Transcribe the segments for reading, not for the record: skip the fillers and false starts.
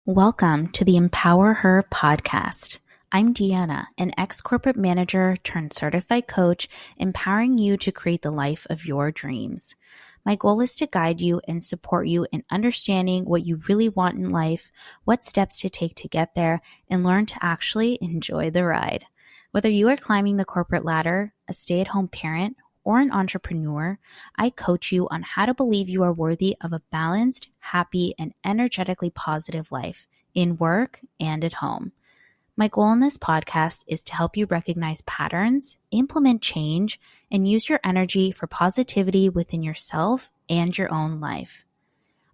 Welcome to the Empower Her podcast. I'm Deanna, an ex-corporate manager turned certified coach, empowering you to create the life of your dreams. My goal is to guide you and support you in understanding what you really want in life, what steps to take to get there, and learn to actually enjoy the ride. Whether you are climbing the corporate ladder, a stay-at-home parent, or an entrepreneur, I coach you on how to believe you are worthy of a balanced, happy, and energetically positive life in work and at home. My goal in this podcast is to help you recognize patterns, implement change, and use your energy for positivity within yourself and your own life.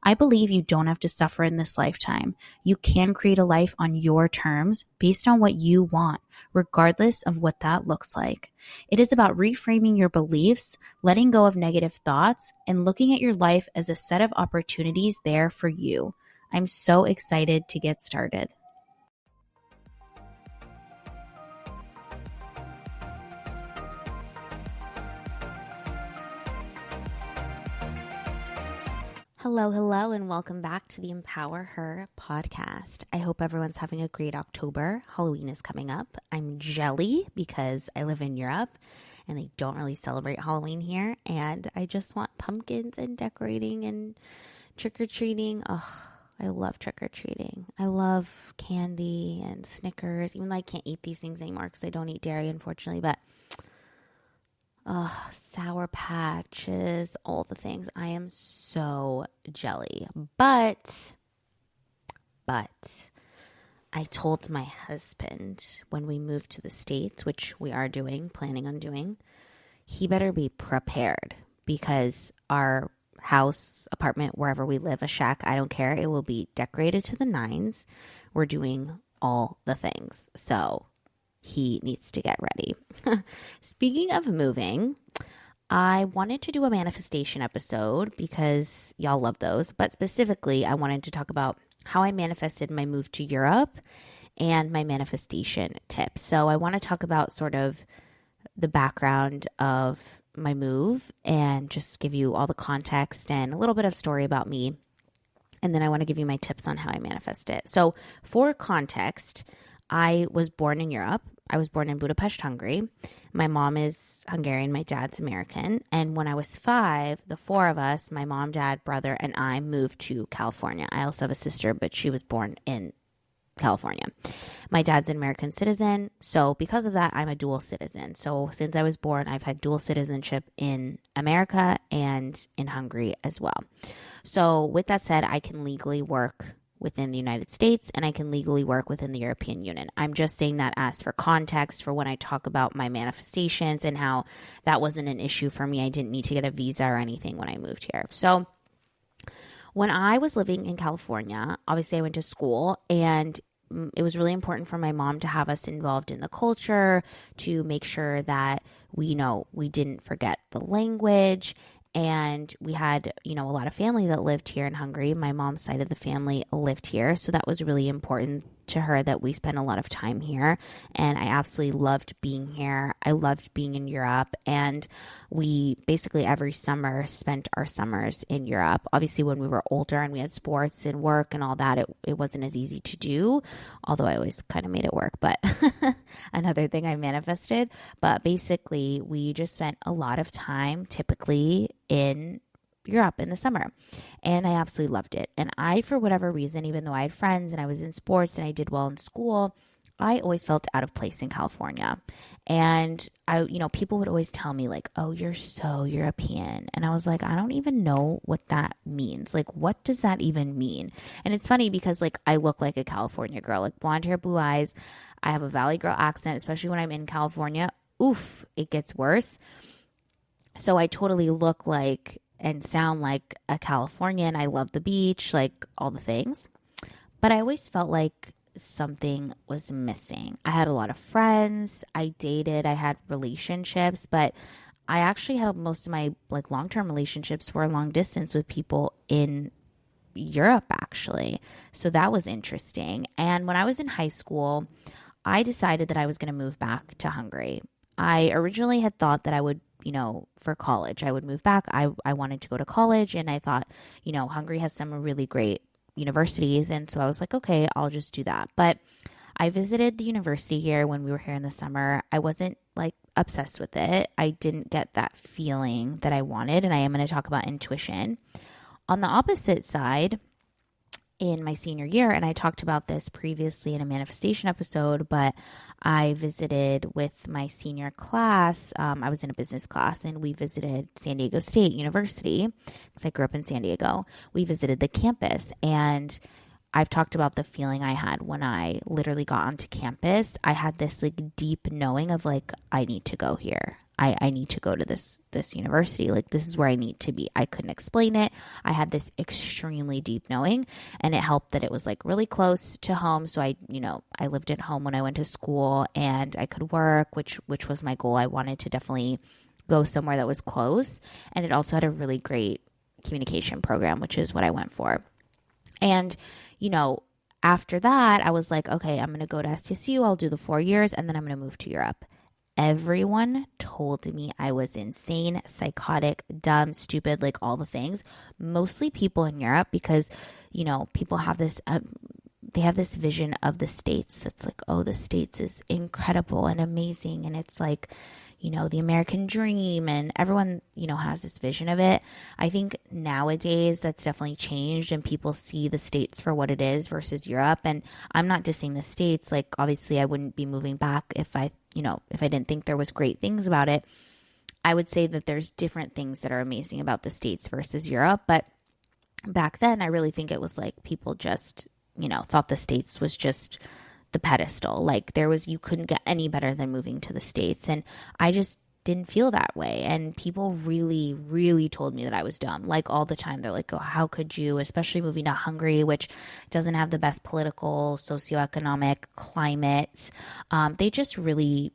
I believe you don't have to suffer in this lifetime. You can create a life on your terms based on what you want, regardless of what that looks like. It is about reframing your beliefs, letting go of negative thoughts, and looking at your life as a set of opportunities there for you. I'm so excited to get started. Hello, and welcome back to the Empower Her podcast. I hope everyone's having a great October. Halloween is coming up. I'm jelly because I live in Europe and they don't really celebrate Halloween here. And I just want pumpkins and decorating and trick-or-treating. Oh, I love trick-or-treating. I love candy and Snickers, even though I can't eat these things anymore because I don't eat dairy, unfortunately. But Sour Patches, all the things. I am so jelly. But I told my husband when we moved to the States, which we are planning on doing, he better be prepared because our house, apartment, wherever we live, a shack, I don't care. It will be decorated to the nines. We're doing all the things. So he needs to get ready. Speaking of moving, I wanted to do a manifestation episode because y'all love those. But specifically, I wanted to talk about how I manifested my move to Europe and my manifestation tips. So I want to talk about sort of the background of my move and just give you all the context and a little bit of story about me. And then I want to give you my tips on how I manifest it. So for context, I was born in Europe. I was born in Budapest, Hungary. My mom is Hungarian. My dad's American. And when I was 5, the 4 of us, my mom, dad, brother, and I moved to California. I also have a sister, but she was born in California. My dad's an American citizen. So because of that, I'm a dual citizen. So since I was born, I've had dual citizenship in America and in Hungary as well. So with that said, I can legally work within the United States and I can legally work within the European Union. I'm just saying that as for context for when I talk about my manifestations and how that wasn't an issue for me. I didn't need to get a visa or anything when I moved here. So when I was living in California, obviously I went to school and it was really important for my mom to have us involved in the culture, to make sure that we didn't forget the language. And we had, a lot of family that lived here in Hungary. My mom's side of the family lived here. So that was really important to her that we spent a lot of time here. And I absolutely loved being here. I loved being in Europe. And we basically every summer spent our summers in Europe. Obviously, when we were older and we had sports and work and all that, it wasn't as easy to do, although I always kind of made it work. But another thing I manifested. But basically, we just spent a lot of time typically in Europe in the summer. And I absolutely loved it. And I, for whatever reason, even though I had friends and I was in sports and I did well in school, I always felt out of place in California. And people would always tell me like, oh, you're so European. And I was like, I don't even know what that means. Like, what does that even mean? And it's funny because like, I look like a California girl, like blonde hair, blue eyes. I have a Valley girl accent, especially when I'm in California. Oof, it gets worse. So I totally look like and sound like a Californian. I love the beach, like all the things. But I always felt like something was missing. I had a lot of friends. I dated. I had relationships. But I actually had most of my like long-term relationships were long distance with people in Europe, actually. So that was interesting. And when I was in high school, I decided that I was going to move back to Hungary. I originally had thought that I would for college, I would move back. I wanted to go to college and I thought, Hungary has some really great universities. And so I was like, okay, I'll just do that. But I visited the university here when we were here in the summer. I wasn't like obsessed with it. I didn't get that feeling that I wanted. And I am going to talk about intuition. On the opposite side, in my senior year, and I talked about this previously in a manifestation episode, but I visited with my senior class. I was in a business class and we visited San Diego State University because I grew up in San Diego. We visited the campus, and I've talked about the feeling I had when I literally got onto campus. I had this like deep knowing of like, I need to go here. I need to go to this university. Like, this is where I need to be. I couldn't explain it. I had this extremely deep knowing, and it helped that it was like really close to home. So I lived at home when I went to school, and I could work, which was my goal. I wanted to definitely go somewhere that was close. And it also had a really great communication program, which is what I went for. And, after that, I was like, okay, I'm going to go to SDSU. I'll do the 4 years, and then I'm going to move to Europe. Everyone told me I was insane, psychotic, dumb, stupid, like all the things. Mostly people in Europe, because, people have this, they have this vision of the States that's like, oh, the States is incredible and amazing. And it's like, the American dream, and everyone, has this vision of it. I think nowadays that's definitely changed, and people see the States for what it is versus Europe. And I'm not dissing the States. Like, obviously I wouldn't be moving back if I didn't think there was great things about it. I would say that there's different things that are amazing about the States versus Europe. But back then, I really think it was like people just, thought the States was just the pedestal. Like, you couldn't get any better than moving to the States. And I just didn't feel that way. And people really, really told me that I was dumb. Like, all the time. They're like, oh, how could you, especially moving to Hungary, which doesn't have the best political, socioeconomic climate. They just really,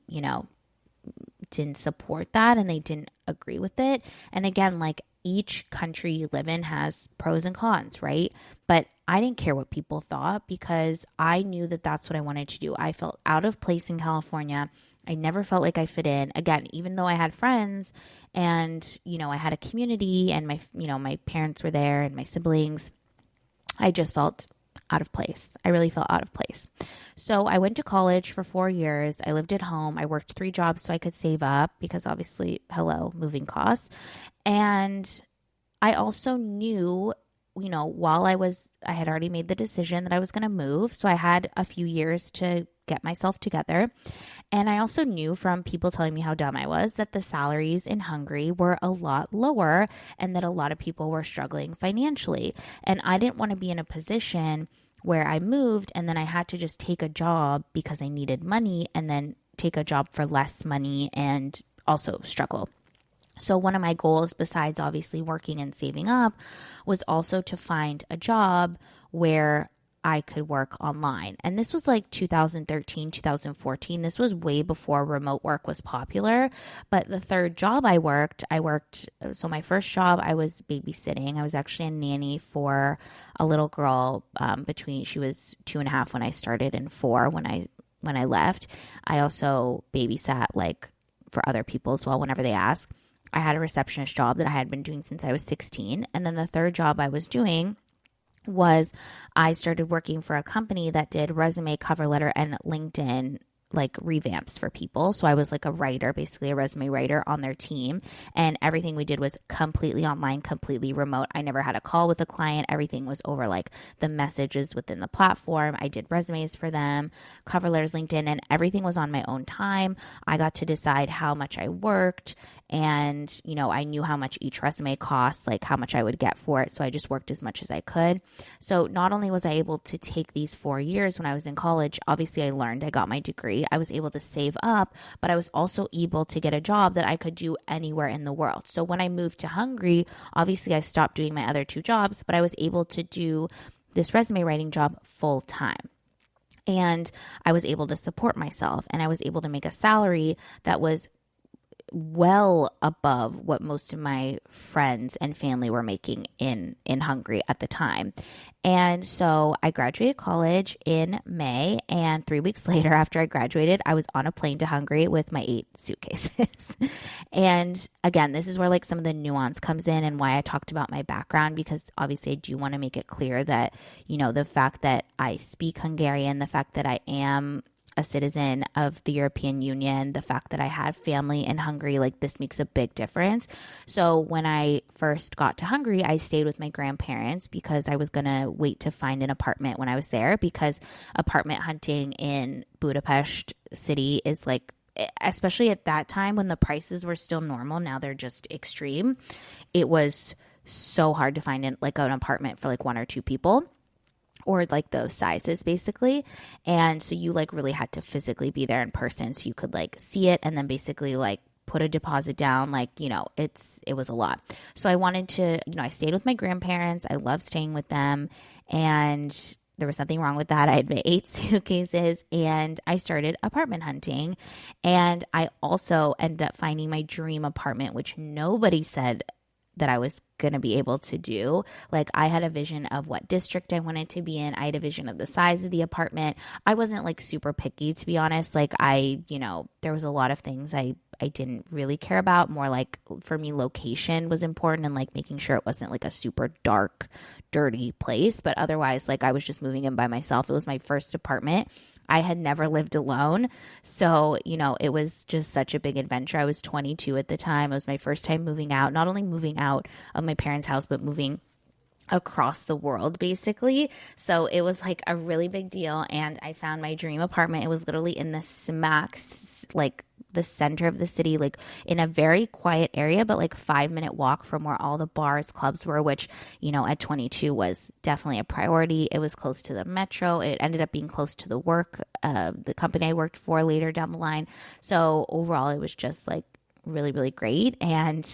didn't support that, and they didn't agree with it. And again, like, each country you live in has pros and cons, right? But I didn't care what people thought, because I knew that that's what I wanted to do. I felt out of place in California. I never felt like I fit in. Again, even though I had friends and, I had a community, and my parents were there and my siblings, I just felt out of place. I really felt out of place. So I went to college for 4 years. I lived at home. I worked 3 jobs so I could save up, because obviously, moving costs. And I also knew, while I had already made the decision that I was going to move. So I had a few years to get myself together. And I also knew from people telling me how dumb I was that the salaries in Hungary were a lot lower, and that a lot of people were struggling financially. And I didn't want to be in a position where I moved and then I had to just take a job because I needed money, and then take a job for less money and also struggle. So one of my goals, besides obviously working and saving up, was also to find a job where I could work online. And this was like 2013, 2014. This was way before remote work was popular. But the third job I worked, so my first job, I was babysitting. I was actually a nanny for a little girl she was 2.5 when I started and 4 when I left. I also babysat like for other people as well whenever they ask. I had a receptionist job that I had been doing since I was 16. And then the third job I was doing was I started working for a company that did resume, cover letter, and LinkedIn like revamps for people. So I was like a writer, basically a resume writer on their team. And everything we did was completely online, completely remote. I never had a call with a client. Everything was over like the messages within the platform. I did resumes for them, cover letters, LinkedIn, and everything was on my own time. I got to decide how much I worked. And, I knew how much each resume costs, like how much I would get for it. So I just worked as much as I could. So not only was I able to take these 4 years when I was in college, obviously I learned, I got my degree, I was able to save up, but I was also able to get a job that I could do anywhere in the world. So when I moved to Hungary, obviously I stopped doing my other 2 jobs, but I was able to do this resume writing job full time. And I was able to support myself, and I was able to make a salary that was well above what most of my friends and family were making in Hungary at the time. And so I graduated college in May, and 3 weeks later, after I graduated, I was on a plane to Hungary with my 8 suitcases. And again, this is where like some of the nuance comes in and why I talked about my background, because obviously I do want to make it clear that, the fact that I speak Hungarian, the fact that I am a citizen of the European Union, the fact that I had family in Hungary, like this makes a big difference. So when I first got to Hungary, I stayed with my grandparents because I was going to wait to find an apartment when I was there, because apartment hunting in Budapest city is like, especially at that time when the prices were still normal, now they're just extreme. It was so hard to find an apartment for like one or two people, or like those sizes basically. And so you like really had to physically be there in person so you could like see it and then basically like put a deposit down. Like, it was a lot. So I wanted to, I stayed with my grandparents. I love staying with them, and there was nothing wrong with that. I had my 8 suitcases and I started apartment hunting, and I also ended up finding my dream apartment, which nobody said that I was going to be able to do. Like, I had a vision of what district I wanted to be in. I had a vision of the size of the apartment. I wasn't like super picky, to be honest. Like there was a lot of things I didn't really care about. More like for me, location was important, and like making sure it wasn't like a super dark, dirty place. But otherwise, like I was just moving in by myself. It was my first apartment. I had never lived alone. So, it was just such a big adventure. I was 22 at the time. It was my first time moving out, not only moving out of my parents' house, but moving across the world basically. So it was like a really big deal. And I found my dream apartment. It was literally in the like the center of the city, like in a very quiet area, but like 5-minute walk from where all the bars, clubs were, which, at 22 was definitely a priority. It was close to the metro. It ended up being close to the company I worked for later down the line. So overall, it was just like really, really great. And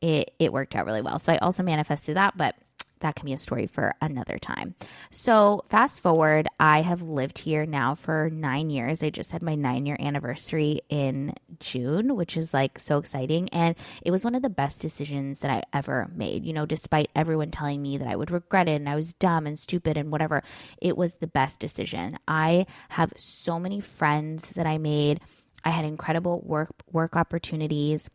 it worked out really well. So I also manifested that, but that can be a story for another time. So fast forward, I have lived here now for 9 years. I just had my 9-year anniversary in June, which is like so exciting. And it was one of the best decisions that I ever made, despite everyone telling me that I would regret it and I was dumb and stupid and whatever. It was the best decision. I have so many friends that I made. I had incredible work opportunities.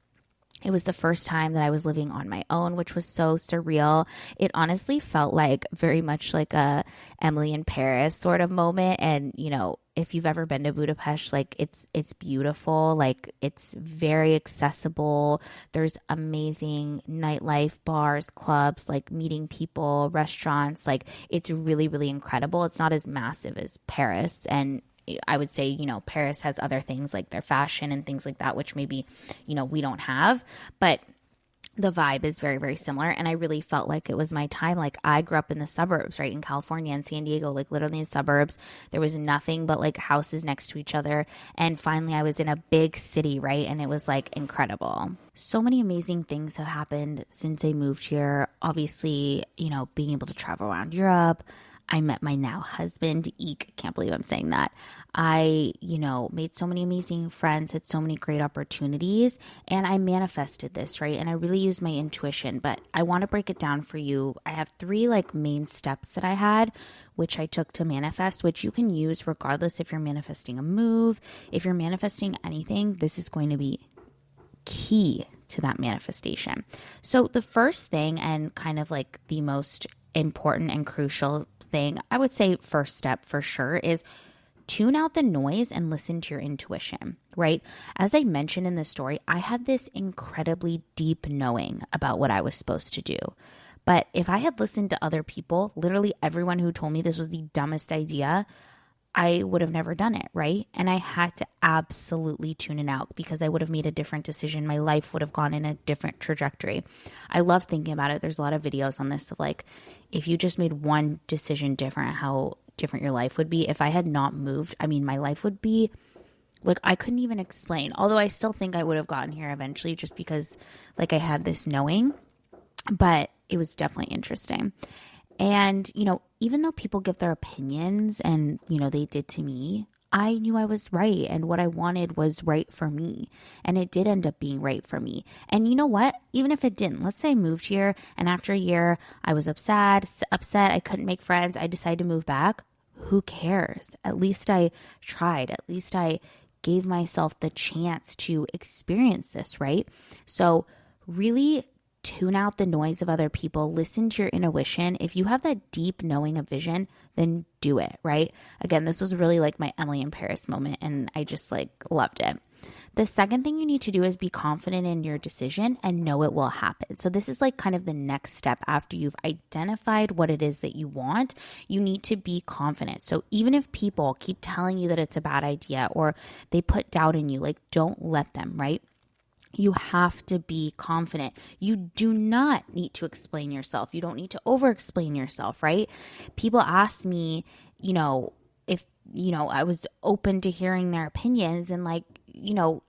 It was the first time that I was living on my own, which was so surreal. It honestly felt like very much like a Emily in Paris sort of moment. And, if you've ever been to Budapest, like it's beautiful. Like it's very accessible. There's amazing nightlife, bars, clubs, like meeting people, restaurants. Like it's really, really incredible. It's not as massive as Paris, and I would say, Paris has other things like their fashion and things like that, which maybe, we don't have, but the vibe is very, very similar. And I really felt like it was my time. Like I grew up in the suburbs, right? In California and San Diego, like literally in the suburbs, there was nothing but like houses next to each other. And finally I was in a big city, right? And it was like incredible. So many amazing things have happened since I moved here. Obviously, being able to travel around Europe. I met my now husband, Eek. Can't believe I'm saying that. I, made so many amazing friends, had so many great opportunities, and I manifested this, right? And I really used my intuition, but I want to break it down for you. I have 3 like main steps that I had, which I took to manifest, which you can use regardless if you're manifesting a move, if you're manifesting anything, this is going to be key to that manifestation. So the first thing, and kind of like the most important and crucial thing, I would say first step for sure, is tune out the noise and listen to your intuition, right? As I mentioned in the story, I had this incredibly deep knowing about what I was supposed to do. But if I had listened to other people, literally everyone who told me this was the dumbest idea, I would have never done it, right? And I had to absolutely tune it out because I would have made a different decision. My life would have gone in a different trajectory. I love thinking about it. There's a lot of videos on this of like, if you just made one decision different, how different your life would be. If I had not moved, my life would be like, I couldn't even explain. Although I still think I would have gotten here eventually just because like I had this knowing, but it was definitely interesting. And, even though people give their opinions and, they did to me, I knew I was right and what I wanted was right for me. And it did end up being right for me. And you know what? Even if it didn't, let's say I moved here and after a year I was upset, I couldn't make friends, I decided to move back. Who cares? At least I tried. At least I gave myself the chance to experience this, right? So really tune out the noise of other people, listen to your intuition. If you have that deep knowing of vision, then do it, right? Again, this was really like my Emily in Paris moment and I just like loved it. The second thing you need to do is be confident in your decision and know it will happen. So this is like kind of the next step after you've identified what it is that you want. You need to be confident. So even if people keep telling you that it's a bad idea or they put doubt in you, like don't let them, right? You have to be confident. You do not need to explain yourself. You don't need to over-explain yourself, right? People ask me, if, I was open to hearing their opinions and like,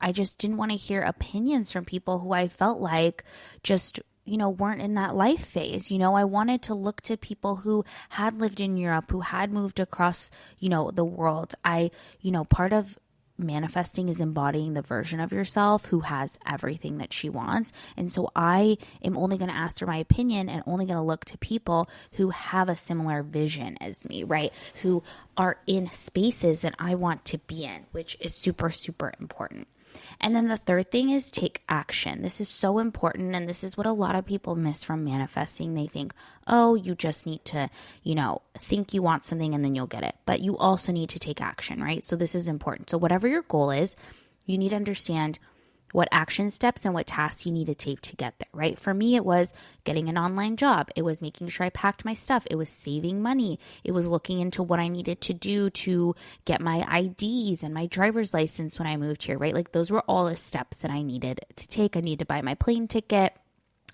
I just didn't want to hear opinions from people who I felt like just weren't in that life phase. I wanted to look to people who had lived in Europe, who had moved across, the world. Part of manifesting is embodying the version of yourself who has everything that she wants. And so I am only going to ask for my opinion and only going to look to people who have a similar vision as me, right? Who are in spaces that I want to be in, which is super, super important. And then the third thing is take action. This is so important. And this is what a lot of people miss from manifesting. They think, oh, you just need to, think you want something and then you'll get it. But you also need to take action, right? So this is important. So whatever your goal is, you need to understand what action steps and what tasks you need to take to get there, right? For me, it was getting an online job. It was making sure I packed my stuff. It was saving money. It was looking into what I needed to do to get my IDs and my driver's license when I moved here, right? Like those were all the steps that I needed to take. I needed to buy my plane ticket.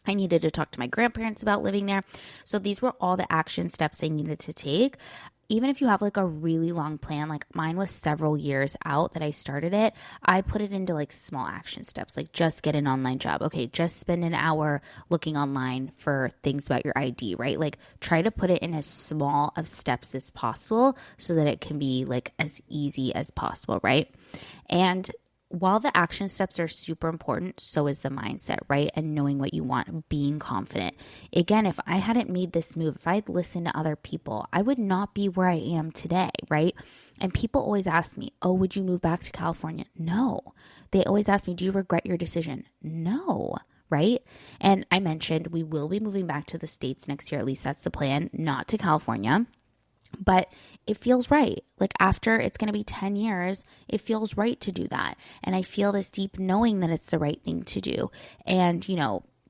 I needed to talk to my grandparents about living there. So these were all the action steps I needed to take. Even if you have like a really long plan, like mine was several years out that I started it, I put it into like small action steps, like just get an online job. Okay, just spend an hour looking online for things about your ID, right? Like try to put it in as small of steps as possible so that it can be like as easy as possible, right? And while the action steps are super important, so is the mindset, right? And knowing what you want, being confident. Again, if I hadn't made this move, if I'd listened to other people, I would not be where I am today, right? And people always ask me, oh, would you move back to California? No. They always ask me, do you regret your decision? No. Right? And I mentioned we will be moving back to the States next year. At least that's the plan, not to California. But it feels right. Like after it's going to be 10 years, it feels right to do that. And I feel this deep knowing that it's the right thing to do. And,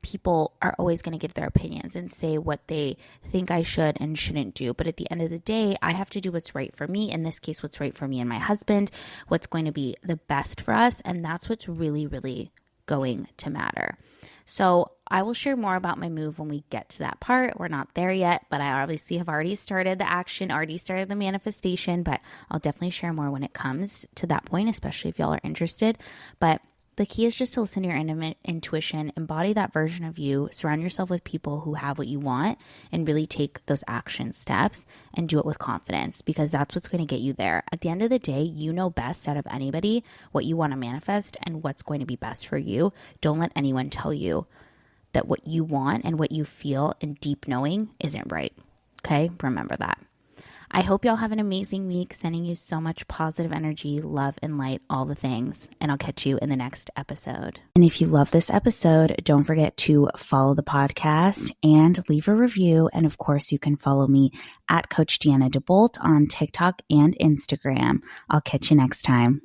people are always going to give their opinions and say what they think I should and shouldn't do. But at the end of the day, I have to do what's right for me. In this case, what's right for me and my husband, what's going to be the best for us. And that's what's really, really going to matter. So I will share more about my move when we get to that part. We're not there yet, but I obviously have already started the action, already started the manifestation, but I'll definitely share more when it comes to that point, especially if y'all are interested. But the key is just to listen to your intuition, embody that version of you, surround yourself with people who have what you want, and really take those action steps and do it with confidence, because that's what's going to get you there. At the end of the day, you know best out of anybody what you want to manifest and what's going to be best for you. Don't let anyone tell you that what you want and what you feel in deep knowing isn't right. Okay? Remember that. I hope y'all have an amazing week, sending you so much positive energy, love, and light, all the things. And I'll catch you in the next episode. And if you love this episode, don't forget to follow the podcast and leave a review. And of course, you can follow me at Coach Deanna DeBolt on TikTok and Instagram. I'll catch you next time.